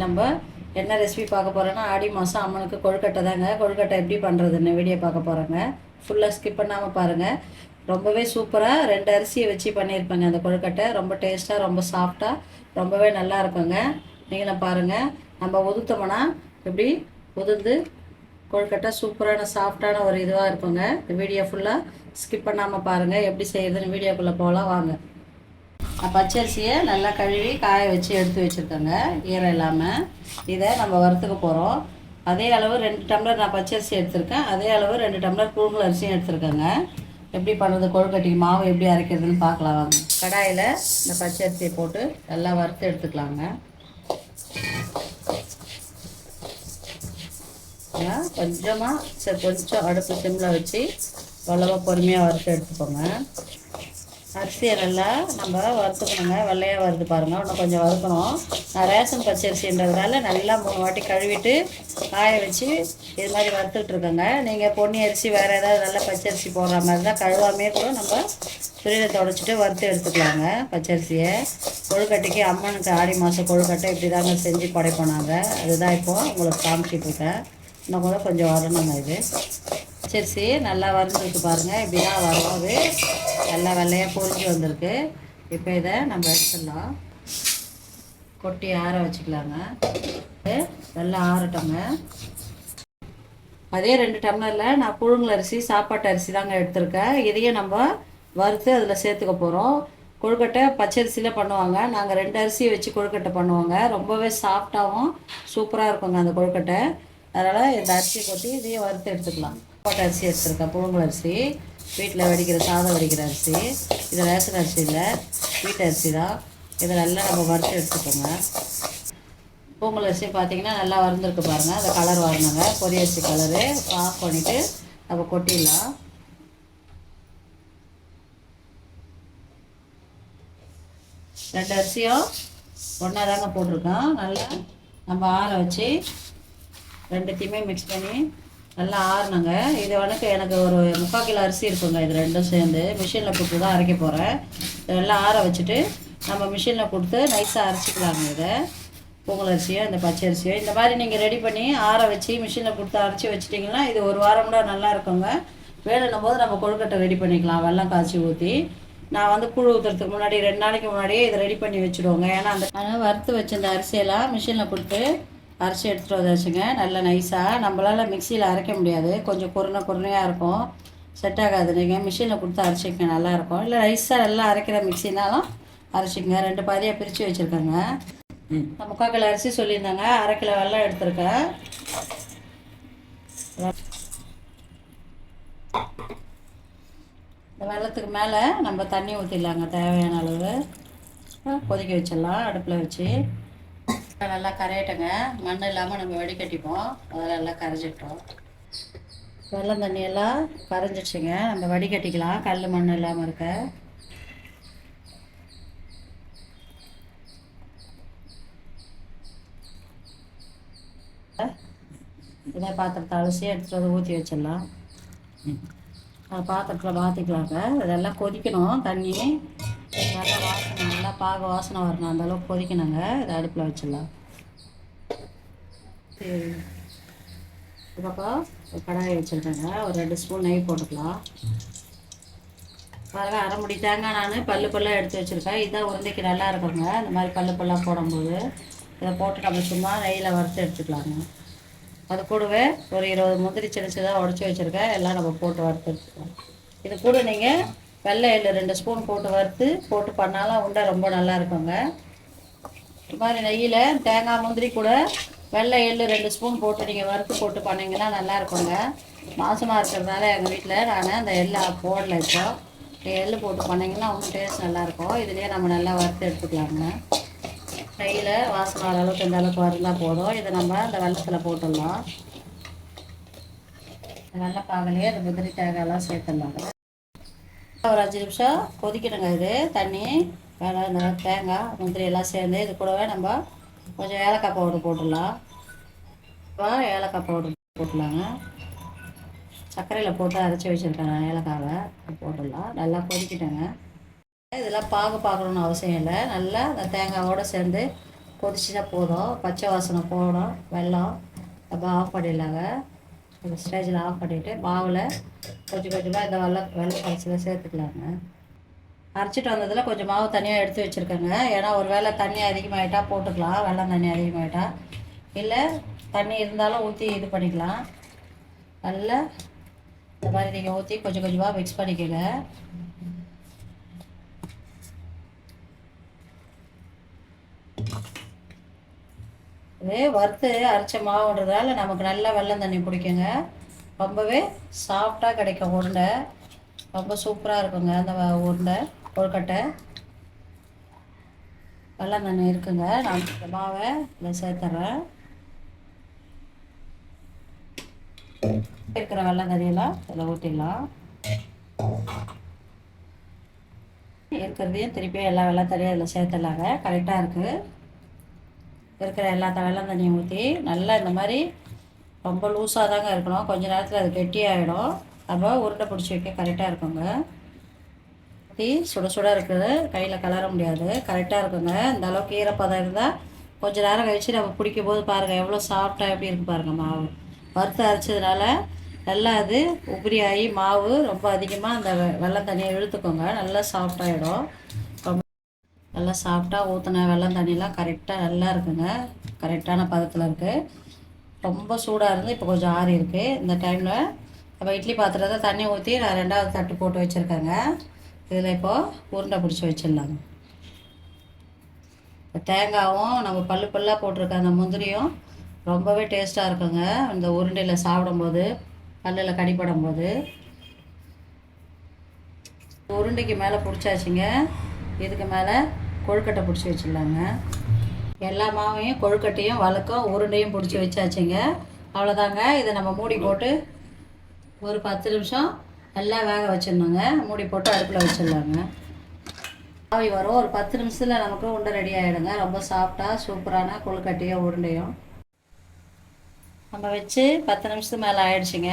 நம்ம என்ன ரெசிபி பார்க்க போகிறோன்னா ஆடி மாதம் அம்மனுக்கு கொழுக்கட்டை தாங்க. கொழுக்கட்டை எப்படி பண்ணுறதுன்னு வீடியோ பார்க்க போகிறோங்க. ஃபுல்லாக ஸ்கிப் பண்ணாமல் பாருங்கள். ரொம்பவே சூப்பராக 2 அரிசியை வச்சு பண்ணியிருப்பேங்க. அந்த கொழுக்கட்டை ரொம்ப டேஸ்ட்டாக, ரொம்ப சாஃப்டாக, ரொம்பவே நல்லா இருக்குங்க. நீங்களும் பாருங்கள். நம்ம உதுத்தோம்னா எப்படி உதுந்து கொழுக்கட்டை சூப்பரான சாஃப்டான ஒரு இதுவாக இருக்குங்க. இந்த வீடியோ ஃபுல்லாக ஸ்கிப் பண்ணாமல் பாருங்கள். எப்படி செய்கிறதுன்னு வீடியோக்குள்ளே போகலாம் வாங்க. பச்சரிசியை நல்லா கழுவி காய வச்சு எடுத்து வச்சுருக்கேங்க, ஈரம் இல்லாமல். இதை நம்ம வறுத்துக்க போகிறோம். அதே அளவு 2 டம்ளர் நான் பச்சரிசி எடுத்திருக்கேன். அதே அளவு 2 டம்ளர் புழுங்கல் அரிசியும் எடுத்துருக்கேங்க. எப்படி பண்ணுறது, கொழுக்கட்டைக்கு மாவு எப்படி அரைக்கிறதுன்னு பார்க்கலாம் வாங்க. கடாயில் இந்த பச்சரிசியை போட்டு நல்லா வறுத்து எடுத்துக்கலாங்க. கொஞ்சம் அடுப்பு சிம்மில் வச்சு அவ்வளோவா பொறுமையாக வறுத்து எடுத்துக்கோங்க. அரிசியை நல்லா நம்ம வறுத்துக்கணுங்க. வெள்ளையாக வருது பாருங்கள், இன்னும் கொஞ்சம் வறுக்கணும். நான் ரேஷன் பச்சரிசின்றதுனால நல்லா 3 வாட்டி கழுவிட்டு காய வச்சு இது மாதிரி வறுத்துட்ருக்கேங்க. நீங்கள் பொன்னி அரிசி வேறு ஏதாவது நல்ல பச்சரிசி போடுற மாதிரி தான் கழுவாமே கூட நம்ம துணியில் துடைச்சிட்டு வறுத்து எடுத்துக்கலாங்க. பச்சரிசியை கொழுக்கட்டைக்கு அம்மனுக்கு ஆடி மாதம் கொழுக்கட்டை இப்படி தாங்க செஞ்சு படைப்போம் நாங்கள். அதுதான் இப்போது உங்களுக்கு காமிச்சிட்ருக்கேன். இன்னும் கூட கொஞ்சம் வரணுங்க. இது பச்சரிசி நல்லா வறுந்துருக்கு பாருங்கள். இப்படி தான் வரும்போது நல்லா வெள்ளையாக பொரிஞ்சு வந்திருக்கு. இப்போ இதை நம்ம எடுத்துடலாம். கொட்டி ஆற வச்சுக்கலாங்க. நல்லா ஆறட்டோங்க. அதே 2 டம்ளரில் நான் புழுங்கல் அரிசி, சாப்பாட்டு அரிசி தாங்க எடுத்திருக்கேன். இதையும் நம்ம வறுத்து அதில் சேர்த்துக்க போகிறோம். கொழுக்கட்டை பச்சரிசியில் பண்ணுவாங்க. நாங்கள் 2 அரிசியை வச்சு கொழுக்கட்டை பண்ணுவோங்க. ரொம்பவே சாஃப்டாகவும் சூப்பராக இருக்குங்க அந்த கொழுக்கட்டை. அதனால் இந்த அரிசியை கொட்டி இதையும் வறுத்து எடுத்துக்கலாம். சாப்பாட்டு அரிசி எடுத்துருக்கேன், புழுங்கல் அரிசி, வீட்டில் வடிக்கிற சாதம் வடிக்கிற அரிசி. இது ரேஷன் அரிசி இல்லை, வீட்டு அரிசி தான். இதை நல்லா நம்ம வறுத்து எடுத்துக்கோங்க. பொங்கல் அரிசி பார்த்திங்கன்னா நல்லா வறுந்துருக்கு பாருங்கள். அந்த கலர் வரணுங்க, பொரிய அரிசி கலரு. ஆஃப் பண்ணிவிட்டு நம்ம கொட்டிடலாம். ரெண்டு அரிசியும் ஒன்றா தாங்க போட்டிருக்கோம். நல்லா நம்ம ஆற வச்சு ரெண்டுத்தையுமே மிக்ஸ் பண்ணி நல்லா ஆறுனுங்க. இது எனக்கு ஒரு 3/4 கிலோ அரிசி இருக்குங்க. இது ரெண்டும் சேர்ந்து மிஷினில் கொடுத்து தான் அரைக்க போகிறேன். இதெல்லாம் ஆற வச்சுட்டு நம்ம மிஷினில் கொடுத்து நைஸாக அரைச்சிக்கலாங்க. இதை பொங்கல் அரிசியோ இந்த பச்சை அரிசியோ இந்த மாதிரி நீங்கள் ரெடி பண்ணி ஆற வச்சு மிஷினில் கொடுத்து அரைச்சி வச்சிட்டிங்கன்னா இது 1 வாரம் கூட நல்லா இருக்குங்க. வேணுன்னும் போது நம்ம கொழுக்கட்டை ரெடி பண்ணிக்கலாம். வெல்லம் காய்ச்சி ஊற்றி நான் கூழ் ஊற்றுறதுக்கு முன்னாடி 2 நாளைக்கு முன்னாடியே இதை ரெடி பண்ணி வச்சுடுவோங்க. ஏன்னா அந்த வறுத்து வச்ச இந்த அரிசியெல்லாம் மிஷினில் கொடுத்து அரைச்சி எடுத்துகிட்டு வந்தாச்சுங்க. நல்லா நைஸாக. நம்மளால் மிக்சியில் அரைக்க முடியாது, கொஞ்சம் குருணையாக இருக்கும், செட் ஆகாது. நீங்கள் மிஷினில் கொடுத்து அரைச்சிக்கங்க, நல்லாயிருக்கும். இல்லை நைஸாக நல்லா அரைக்கிற மிக்சினாலும் அரைச்சிக்கங்க. 2 பாதியாக பிரித்து வச்சுருக்கேங்க. நான் 3/4 கிலோ அரிசி சொல்லியிருந்தாங்க, 1/2 கிலோ வெல்லம் எடுத்துருக்கேன். இந்த வெல்லத்துக்கு மேலே நம்ம தண்ணி ஊற்றிடலாங்க. தேவையான அளவு கொதிக்க வச்சிடலாம் அடுப்பில் வச்சு. நல்லா கரையட்டங்க. மண் இல்லாமல் நம்ம வடிகட்டிப்போம். அதில் நல்லா கரைச்சிட்டோம். வெல்லம் தண்ணியெல்லாம் கரைஞ்சிடுச்சுங்க. நம்ம வடிகட்டிக்கலாம், கல் மண் இல்லாமல் இருக்க. இதை பாத்திரத்தை அலசி எடுத்துகிட்டு வந்து ஊற்றி வச்சிடலாம். பாத்திரத்தில் மாற்றிக்கலாங்க. இதெல்லாம் கொதிக்கணும். தண்ணி நல்லா வாசனை, நல்லா பாக வாசனை வரணும், அந்தளவுக்கு கொதிக்கணுங்க. இதை அடுப்பில் வச்சிடலாம். இந்த பக்கம் ஒரு கடாயை வச்சுருக்கேங்க. ஒரு 2 ஸ்பூன் நெய் போட்டுக்கலாம். பாருங்கள், 1/2 முடி தேங்காய் நான் பல்லாக எடுத்து வச்சுருக்கேன். இதுதான் உருண்டைக்கு நல்லா இருக்குங்க. இந்த மாதிரி பல்லாக போடும்போது இதை போட்டு நம்ம சும்மா நெய்யில் வறுத்து எடுத்துக்கலாங்க. அது கூடவே ஒரு 20 முந்திரி சின்னதாக உடச்சி வச்சுருக்கேன். எல்லாம் நம்ம போட்டு வறுத்து எடுத்துக்கலாம். இது கூட நீங்கள் வெள்ளை எள்ளு 2 ஸ்பூன் போட்டு வறுத்து போட்டு பண்ணாலும் உண்டை ரொம்ப நல்லா இருக்குங்க. இது மாதிரி நெய்யில் தேங்காய் முந்திரி கூட வெள்ளை எள்ளு 2 ஸ்பூன் போட்டு நீங்கள் வறுத்து போட்டு பண்ணிங்கன்னா நல்லா இருக்குங்க. மாசமாக இருக்கிறதுனால எங்கள் வீட்டில் நான் அந்த எள்ளை போடலை. இப்போ எள்ளு போட்டு பண்ணிங்கன்னா இன்னும் டேஸ்ட் நல்லாயிருக்கும். இதுலேயே நம்ம நல்லா வறுத்து எடுத்துக்கலாங்க. நெய்யில் வாசனை வர அளவுக்கு இந்த அளவுக்கு வறுந்தால் போதும். இதை நம்ம அந்த வெள்ளத்தில் போட்டுடலாம். வெள்ளைப்பாகலையே அந்த முந்திரி தேங்காயெல்லாம் சேர்த்துடலாங்க. ஒரு 5 நிமிஷம் கொதிக்கணுங்க. இது தண்ணி வேலை இந்த தேங்காய் முந்திரி எல்லாம் சேர்ந்து இது கூடவே நம்ம கொஞ்சம் ஏலக்காய் பவுடர் போட்டுடலாம். ஏலக்காய் பவுடர் போட்டுடலாங்க. சர்க்கரையில் போட்டு அரைச்சி வச்சுருக்கேன் நான் ஏலக்காவை போட்டுடலாம். நல்லா கொதிக்கிட்டேங்க. இதெல்லாம் பார்க்கணுன்னு அவசியம் இல்லை. நல்லா அந்த தேங்காயோடு சேர்ந்து கொதிச்சுட்டா போதும், பச்சை வாசனை போடும் வெல்லம். அப்போ ஆஃப் பண்ணிடலாங்க. இந்த ஸ்டேஜில் ஆஃப் பண்ணிவிட்டு மாவில் கொஞ்சம் கொஞ்சமாக இந்த வெள்ளை கரைசலை சேர்த்துக்கலாங்க. அரைச்சிட்டு வந்ததில் கொஞ்சம் மாவு தனியாக எடுத்து வச்சுருக்கேங்க. ஏன்னா ஒரு வேளை தண்ணி அதிகமாகிட்டா போட்டுக்கலாம், வெள்ளம் தண்ணி அதிகமாகிட்டா. இல்லை தண்ணி இருந்தாலும் ஊற்றி இது பண்ணிக்கலாம். நல்லா இந்த மாதிரி நீங்கள் ஊற்றி கொஞ்சம் கொஞ்சமாக மிக்ஸ் பண்ணிக்கோங்க. இது வறுத்து அரைச்ச மாவுன்றதால நமக்கு நல்லா வெல்லம் தண்ணி பிடிக்குங்க. ரொம்பவே சாஃப்டாக கிடைக்கும் உருண்டை, ரொம்ப சூப்பராக இருக்குங்க அந்த உருண்டை கொழுக்கட்டை. வெல்லம் தண்ணி இருக்குங்க. நான் இந்த மாவை இதில் சேர்த்துறேன். இருக்கிற வெல்லம் தண்ணியெல்லாம் இதில் ஊற்றிடலாம். இருக்கிறதையும் திருப்பியும் எல்லா வெல்லம் தண்ணியும் இதில் சேர்த்துடலாங்க. கரெக்டாக இருக்குது. இருக்கிற எல்லா வெல்லம் தண்ணியும் ஊற்றி நல்லா இந்த மாதிரி ரொம்ப லூஸாக தாங்க இருக்கணும். கொஞ்சம் நேரத்தில் அது கெட்டியாகிடும். அப்போ உருண்டை பிடிச்சி வைக்க கரெக்டாக இருக்குங்க. ஊற்றி சுட சுட இருக்குது, கையில் கலர முடியாது, கரெக்டாக இருக்குங்க. இந்த அளவுக்கு ஈரப்பதம் இருந்தால் கொஞ்சம் நேரம் கழித்து நம்ம பிடிக்கும் போது பாருங்கள் எவ்வளோ சாஃப்டாக எப்படி இருக்குது பாருங்கள். மாவு வறுத்து அரைச்சதுனால நல்லா அது உபரி ஆகி மாவு ரொம்ப அதிகமாக அந்த வெல்லம் தண்ணியை இழுத்துக்கோங்க. நல்லா சாஃப்டாகிடும். ரொம்ப நல்லா சாஃப்டாக ஊற்றின வெல்லம் தண்ணியெலாம் கரெக்டாக நல்லா இருக்குங்க. கரெக்டான பதத்தில் இருக்குது. ரொம்ப சூடாக இருந்து இப்போ கொஞ்சம் ஆறி இருக்குது. இந்த டைமில் நம்ம இட்லி பாத்திரத்தை தண்ணி ஊற்றி நான் 2வது தட்டு போட்டு வச்சுருக்கேங்க. இதில் இப்போது உருண்டை பிடிச்சி வச்சிடலாங்க. தேங்காயும் நம்ம பல்லாக போட்டிருக்க அந்த முந்திரியும் ரொம்பவே டேஸ்ட்டாக இருக்குங்க இந்த உருண்டையில் சாப்பிடும்போது, பல்லில் கடிப்படும் போது. உருண்டைக்கு மேலே பிடிச்சாச்சுங்க. இதுக்கு மேலே கொழுக்கட்டை பிடிச்சி வச்சிடலாங்க. எல்லா மாவையும் கொழுக்கட்டையும் வழக்கம் உருண்டையும் பிடிச்சி வச்சாச்சுங்க. அவ்வளோதாங்க. இதை நம்ம மூடி போட்டு ஒரு 10 நிமிஷம் நல்லா வேக வச்சிடணுங்க. மூடி போட்டு அடுப்பில் வச்சிடலாங்க. ஆவி வரும். ஒரு 10 நிமிஷத்தில் நமக்கு உருண்டை ரெடி ஆகிடுங்க. ரொம்ப சாஃப்டாக சூப்பரான கொழுக்கட்டையும் உருண்டையும் நம்ம வச்சு 10 நிமிஷத்துக்கு மேலே ஆகிடுச்சிங்க.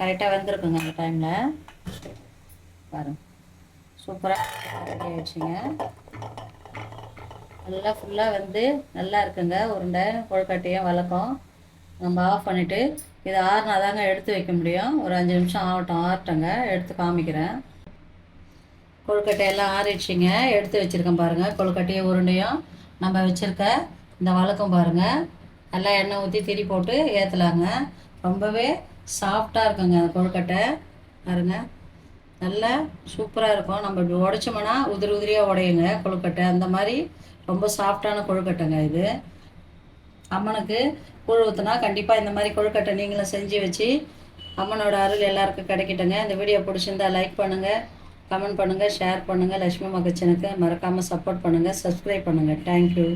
கரெக்டாக வெந்திருக்குங்க. அந்த டைமில் பாருங்கள் சூப்பராக ரெடி ஆகிடுச்சிங்க. நல்லா ஃபுல்லாக வந்து நல்லா இருக்குங்க உருண்டை கொழுக்கட்டையும் வழக்கம். நம்ம ஆஃப் பண்ணிவிட்டு இதை ஆறுனா தாங்க எடுத்து வைக்க முடியும். ஒரு 5 நிமிஷம் ஆறட்டங்க, எடுத்து காமிக்கிறேன். கொழுக்கட்டையெல்லாம் ஆறிடுச்சிங்க. எடுத்து வச்சுருக்கேன் பாருங்கள். கொழுக்கட்டையும் உருண்டையும் நம்ம வச்சுருக்க இந்த வழக்கம் பாருங்கள். நல்லா எண்ணெய் ஊற்றி திரி போட்டு ஏற்றலாங்க. ரொம்பவே சாஃப்டாக இருக்குங்க அந்த கொழுக்கட்டை பாருங்கள். நல்லா சூப்பராக இருக்கும். நம்ம இப்படி உடைச்சோம்னா உதிரியாக உடையுங்க கொழுக்கட்டை. அந்த மாதிரி ரொம்ப சாஃப்டான கொழுக்கட்டைங்க இது. அம்மனுக்கு கூழ் ஊற்றுனா கண்டிப்பாக இந்த மாதிரி கொழுக்கட்டை நீங்களும் செஞ்சு வச்சு அம்மனோட அருள் எல்லாருக்கும் கிடைக்கட்டுங்க. இந்த வீடியோ பிடிச்சிருந்தா லைக் பண்ணுங்கள், கமெண்ட் பண்ணுங்கள், ஷேர் பண்ணுங்கள். லட்சுமி அம்மா கிச்சனுக்கு மறக்காமல் சப்போர்ட் பண்ணுங்கள், சப்ஸ்கிரைப் பண்ணுங்கள். தேங்க்யூ.